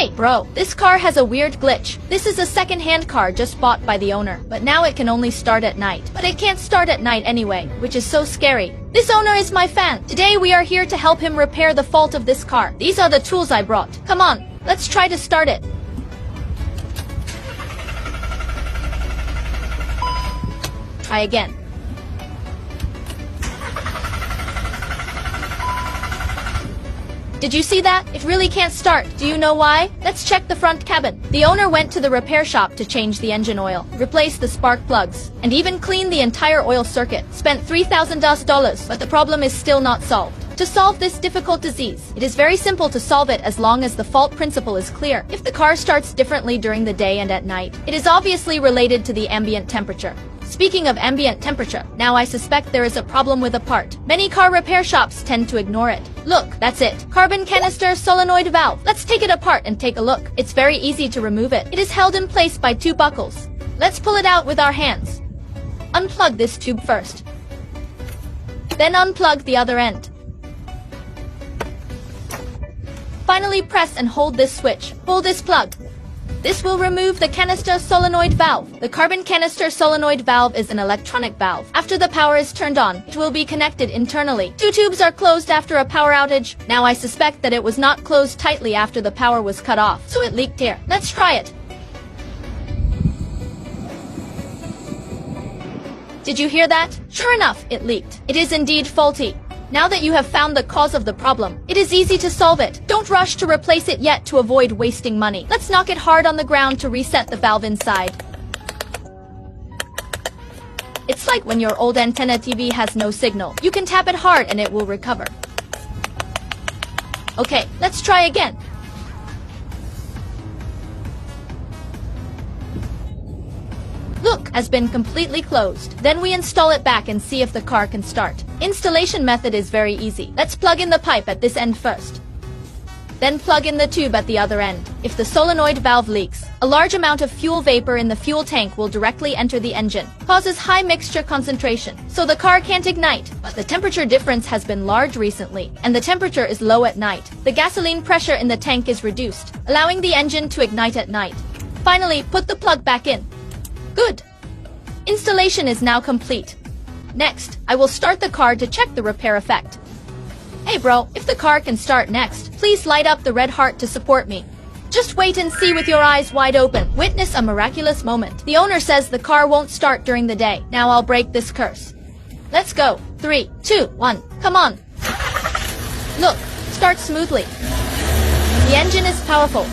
Hey, bro, this car has a weird glitch. This is a second-hand car just bought by the owner, but now it can only start at night. But it can't start at night anyway, which is so scary. This owner is my fan. Today we are here to help him repair the fault of this car. These are the tools I brought. Come on, let's try to start it. Try again. Did you see that? It really can't start. Do you know why? Let's check the front cabin. The owner went to the repair shop to change the engine oil, replace the spark plugs, and even clean the entire oil circuit. Spent $3,000, but the problem is still not solved. To solve this difficult disease, it is very simple to solve it as long as the fault principle is clear. If the car starts differently during the day and at night, it is obviously related to the ambient temperature. Speaking of ambient temperature, now I suspect there is a problem with a part. Many car repair shops tend to ignore it. Look, that's it. Carbon canister solenoid valve. Let's take it apart and take a look. It's very easy to remove it. It is held in place by two buckles. Let's pull it out with our hands. Unplug this tube first. Then unplug the other end. Finally press and hold this switch. Pull this plug. This will remove the canister solenoid valve. The carbon canister solenoid valve is an electronic valve. After the power is turned on, it will be connected internally. Two tubes are closed after a power outage. Now I suspect that it was not closed tightly after the power was cut off, so it leaked air. Let's try it. Did you hear that? Sure enough, it leaked. It is indeed faulty. Now that you have found the cause of the problem, it is easy to solve it. Don't rush to replace it yet to avoid wasting money. Let's knock it hard on the ground to reset the valve inside. It's like when your old antenna TV has no signal. You can tap it hard and it will recover. Okay, let's try again. Look, has been completely closed. Then we install it back and see if the car can start. Installation method is very easy. Let's plug in the pipe at this end first. Then plug in the tube at the other end. If the solenoid valve leaks, a large amount of fuel vapor in the fuel tank will directly enter the engine, causes high mixture concentration, so the car can't ignite. But the temperature difference has been large recently, and the temperature is low at night. The gasoline pressure in the tank is reduced, allowing the engine to ignite at night. Finally, put the plug back in. Good. Installation is now complete. Next, I will start the car to check the repair effect. Hey bro, if the car can start next, please light up the red heart to support me. Just wait and see with your eyes wide open. Witness a miraculous moment. The owner says the car won't start during the day. Now I'll break this curse. Let's go. 3, 2, 1. Come on. Look, start smoothly. The engine is powerful.